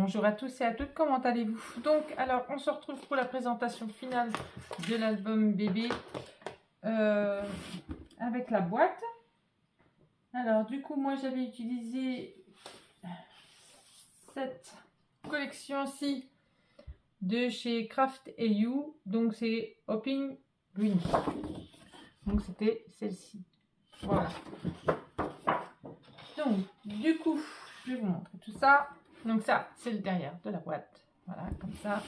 Bonjour à tous et à toutes, comment allez-vous? Donc, alors, on se retrouve pour la présentation finale de l'album bébé avec la boîte. Alors, du coup, moi, j'avais utilisé cette collection-ci de chez Craft You. Donc, c'est Hopping Green. Donc, c'était celle-ci. Voilà. Donc, du coup, je vais vous montrer tout ça. Donc ça, c'est le derrière de la boîte. Voilà, comme ça.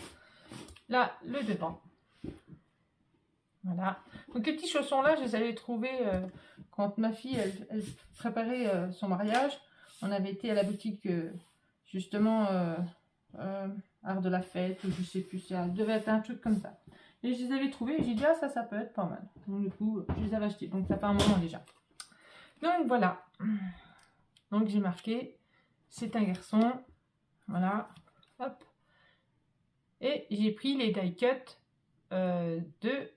Là, le devant. Voilà. Donc les petits chaussons là, je les avais trouvés quand ma fille, elle préparait son mariage. On avait été à la boutique, justement, Art de la Fête, ou je sais plus, ça devait être un truc comme ça. Et je les avais trouvés et j'ai dit, ah ça peut être pas mal. Donc du coup, je les avais achetés. Donc ça fait un moment déjà. Donc voilà. Donc j'ai marqué, c'est un garçon. Voilà, hop. Et j'ai pris les die cut de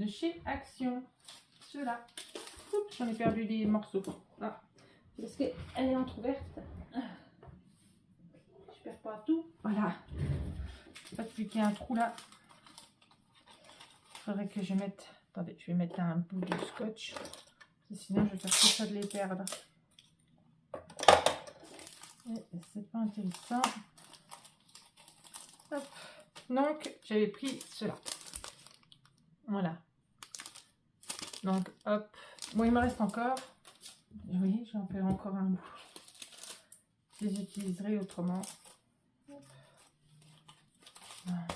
chez Action. Ceux-là. J'en ai perdu des morceaux. Là. Parce qu'elle est entrouverte. Je perds pas tout. Voilà. Pas plus qu'il y a un trou là. Il faudrait que je mette. Attendez, je vais mettre un bout de scotch. Sinon, je vais faire tout ça de les perdre. Et c'est pas intéressant. Hop. Donc, j'avais pris cela. Voilà. Donc, hop. Bon, il me reste encore. Oui, j'en fais encore un bout. Je les utiliserai autrement. Voilà.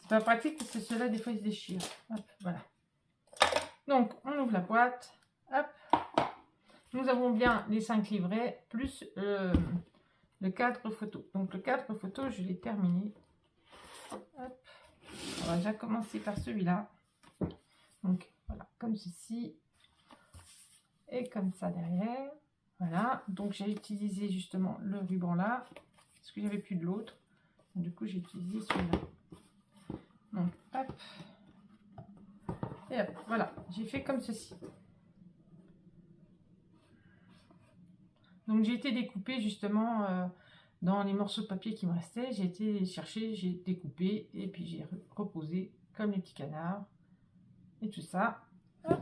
C'est pas pratique parce que ceux-là, des fois, ils se déchirent. Hop, voilà. Donc, on ouvre la boîte. Hop. Nous avons bien les 5 livrets plus le cadre photo. Donc, le cadre photo, je l'ai terminé. Hop. On va déjà commencer par celui-là. Donc, voilà, comme ceci. Et comme ça derrière. Voilà. Donc, j'ai utilisé justement le ruban là. Parce que j'avais plus de l'autre. Du coup, j'ai utilisé celui-là. Donc, hop. Et hop, voilà. J'ai fait comme ceci. Donc, j'ai été découpé justement dans les morceaux de papier qui me restaient. J'ai été chercher, j'ai découpé et puis j'ai reposé comme les petits canards. Et tout ça. Hop.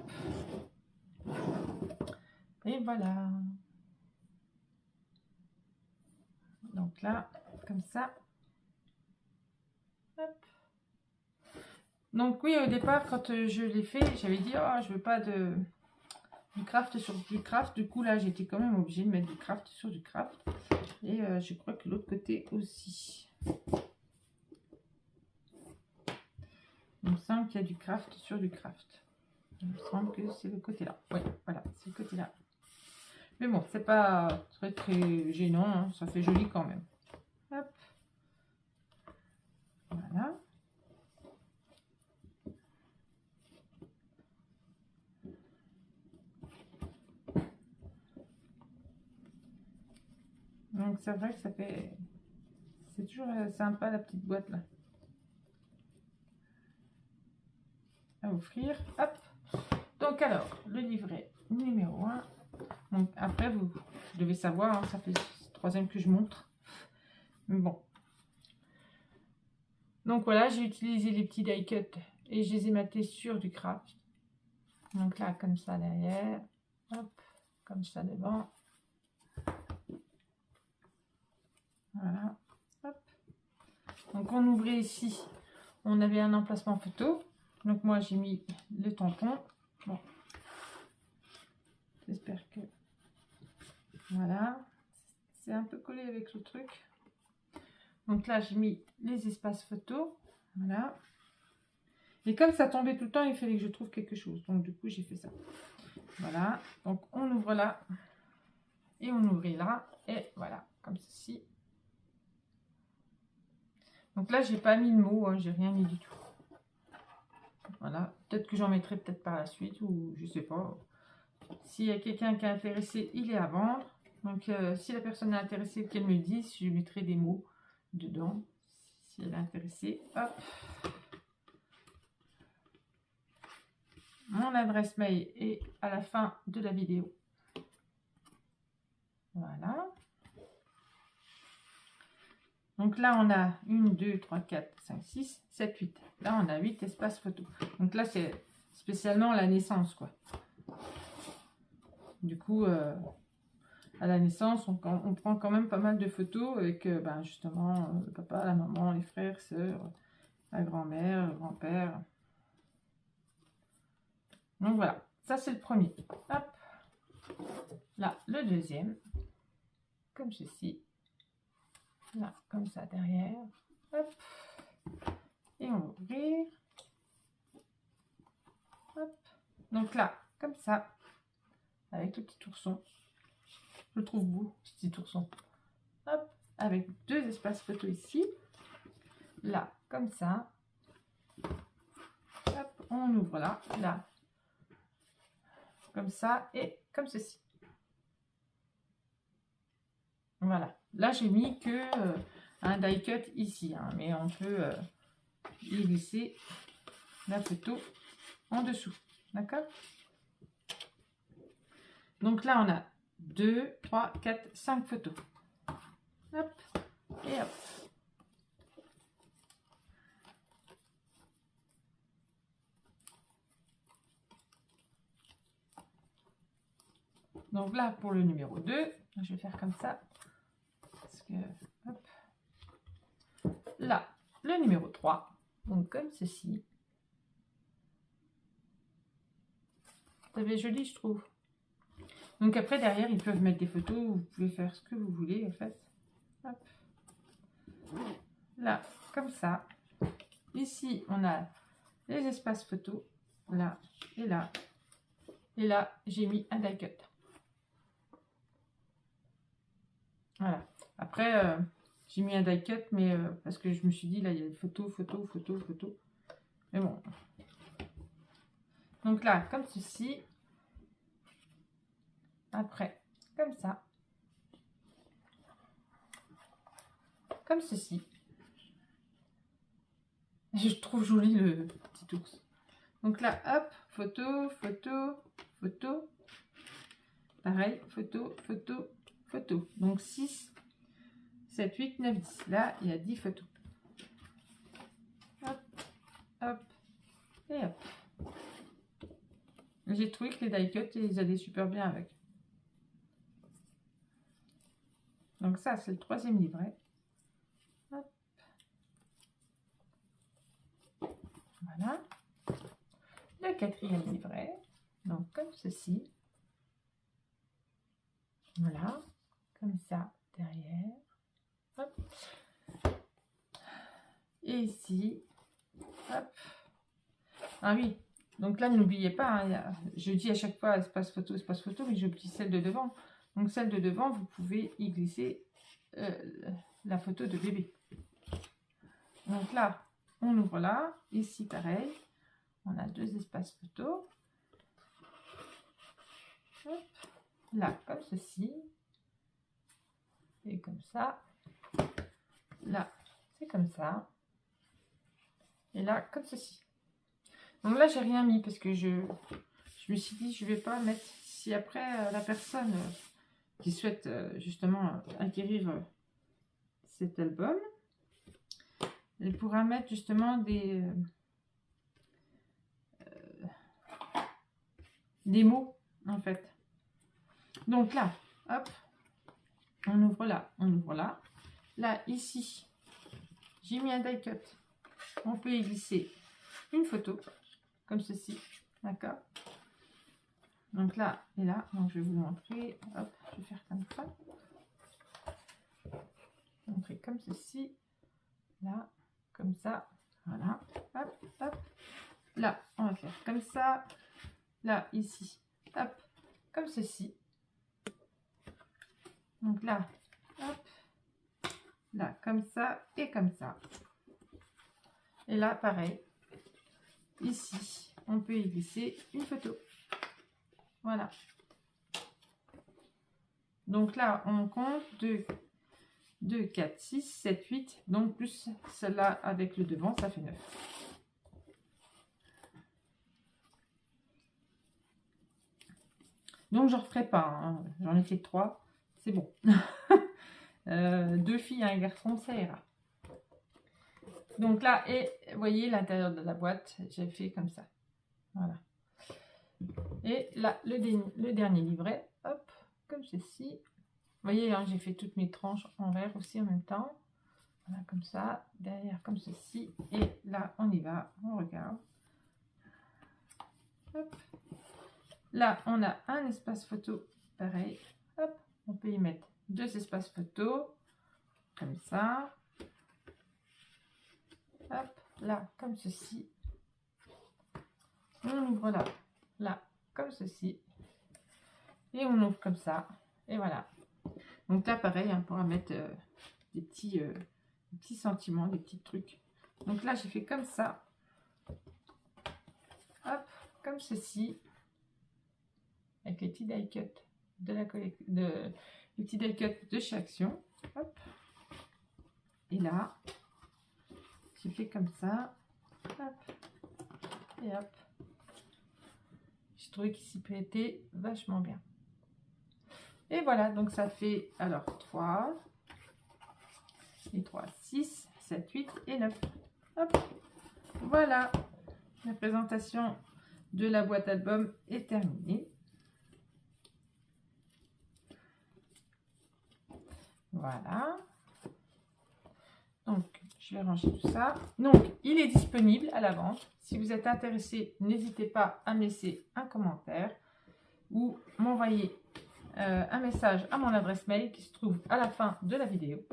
Et voilà. Donc là, comme ça. Hop. Donc oui, au départ, quand je l'ai fait, j'avais dit, oh, je veux pas du craft sur du craft. Du coup, là, j'étais quand même obligée de mettre du craft sur du craft. Et je crois que l'autre côté aussi. Il me semble qu'il y a du craft sur du craft. Il me semble que c'est le côté là. Oui, voilà, c'est le côté là. Mais bon, c'est pas très très gênant, hein. Ça fait joli quand même. Hop. Voilà. Donc c'est vrai que ça fait... C'est toujours sympa la petite boîte là. À offrir. Hop. Donc alors, le livret numéro 1. Donc après, vous devez savoir, hein, ça fait le troisième que je montre. Mais bon. Donc voilà, j'ai utilisé les petits die cut et je les ai matés sur du craft. Donc là, comme ça derrière. Hop. Comme ça devant. Voilà. Hop. Donc on ouvrait ici. On avait un emplacement photo. Donc moi, j'ai mis le tampon. Bon. J'espère que... Voilà. C'est un peu collé avec le truc. Donc là, j'ai mis les espaces photos. Voilà. Et comme ça tombait tout le temps, il fallait que je trouve quelque chose. Donc du coup, j'ai fait ça. Voilà. Donc on ouvre là. Et on ouvre là. Et voilà. Comme ceci. Donc là, j'ai pas mis de mots. Hein, j'ai rien mis du tout. Voilà. Peut-être que j'en mettrai peut-être par la suite. Ou je sais pas. S'il y a quelqu'un qui est intéressé, il est à vendre. Donc si la personne est intéressée, qu'elle me dise, je mettrai des mots dedans. Si elle est intéressée. Hop. Mon adresse mail est à la fin de la vidéo. Voilà. Donc là, on a 1, 2, 3, 4, 5, 6, 7, 8. Là, on a 8 espaces photos. Donc là, c'est spécialement la naissance, quoi. Du coup, à la naissance, on prend quand même pas mal de photos avec, ben, justement, le papa, la maman, les frères, sœurs, la grand-mère, le grand-père. Donc voilà, ça c'est le premier. Hop. Là, le deuxième, comme ceci. Là, comme ça, derrière. Hop. Et on va ouvrir. Hop. Donc là, comme ça, avec le petit ourson. Je le trouve beau, ce petit ourson. Hop. Avec 2 espaces photo ici. Là, comme ça. Hop, on ouvre là, là. Comme ça et comme ceci. Voilà. Là, j'ai mis que un die cut ici, hein, mais on peut y glisser la photo en dessous. D'accord? Donc là, on a 2, 3, 4, 5 photos. Hop, et hop. Donc là, pour le numéro 2, je vais faire comme ça. Parce que, hop. Là, le numéro 3, donc comme ceci. C'est joli, je trouve. Donc après, derrière, ils peuvent mettre des photos. Vous pouvez faire ce que vous voulez, en fait. Hop. Là, comme ça. Ici, on a les espaces photos. Là et là. Et là, j'ai mis un die cut. Voilà. Après, j'ai mis un die cut, mais parce que je me suis dit, là, il y a des photos, photos, photos, photos. Mais bon. Donc là, comme ceci. Après, comme ça. Comme ceci. Je trouve joli le petit ours. Donc là, hop, photo, photo, photo. Pareil, photo, photo, photo. Donc 6, 7, 8, 9, 10. Là, il y a 10 photos. Hop, hop, et hop. J'ai trouvé que les die cuts, ils allaient super bien avec. Donc ça, c'est le 3e livret. Hop. Voilà. Le 4e livret. Donc comme ceci. Voilà. Comme ça, derrière. Hop. Et ici. Hop. Ah oui. Donc là, n'oubliez pas, hein, je dis à chaque fois espace photo, mais j'oublie celle de devant. Donc celle de devant, vous pouvez y glisser la photo de bébé. Donc là, on ouvre là. Ici, pareil. On a 2 espaces photo. Hop. Là, comme ceci. Et comme ça. Là, c'est comme ça. Et là, comme ceci. Donc là, j'ai rien mis parce que je me suis dit, je vais pas mettre. Si après, la personne qui souhaite justement acquérir cet album, elle pourra mettre justement des mots, en fait. Donc là, hop, on ouvre là, on ouvre là. Là, ici, j'ai mis un die cut. On peut y glisser une photo, comme ceci, d'accord? Donc là et là, donc je vais vous montrer. Hop, je vais faire comme ça. Montrer comme ceci. Là, comme ça. Voilà. Hop, hop. Là, on va faire comme ça. Là, ici. Hop, comme ceci. Donc là, hop. Là, comme ça et comme ça. Et là, pareil. Ici, on peut y glisser une photo. Voilà. Donc là, on compte 2, 4, 6, 7, 8. Donc plus celle-là avec le devant, ça fait 9. Donc je ne referai pas. Hein. J'en ai fait 3. c'est bon. 2 filles, un garçon, ça ira. Donc là, et vous voyez l'intérieur de la boîte, j'ai fait comme ça. Voilà. Et là, le dernier livret, hop, comme ceci. Vous voyez, hein, j'ai fait toutes mes tranches en vert aussi en même temps. Voilà, comme ça, derrière comme ceci. Et là, on y va, on regarde. Hop. Là, on a un espace photo, pareil. Hop, on peut y mettre 2 espaces photo, comme ça. Hop, là, comme ceci. On ouvre là, comme ceci. Et on ouvre comme ça. Et voilà. Donc là, pareil, on pourra mettre des petits sentiments, des petits trucs. Donc là, j'ai fait comme ça. Hop, comme ceci. Avec les petits die cut de la les petits die cut de chez Action. Hop. Et là, j'ai fait comme ça. Hop. Et hop. J'ai trouvé qu'il s'y prêtait vachement bien. Et voilà, donc ça fait alors 3 et 3, 6, 7, 8 et 9. Hop. Voilà. La présentation de la boîte album est terminée. Voilà. Donc, je vais ranger tout ça. Donc, il est disponible à la vente. Si vous êtes intéressé, n'hésitez pas à me laisser un commentaire ou m'envoyer un message à mon adresse mail qui se trouve à la fin de la vidéo.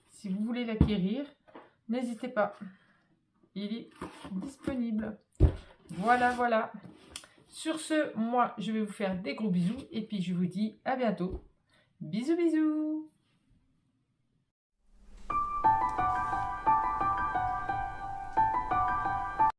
Si vous voulez l'acquérir, n'hésitez pas. Il est disponible. Voilà, voilà. Sur ce, moi, je vais vous faire des gros bisous et puis je vous dis à bientôt. Bisous, bisous.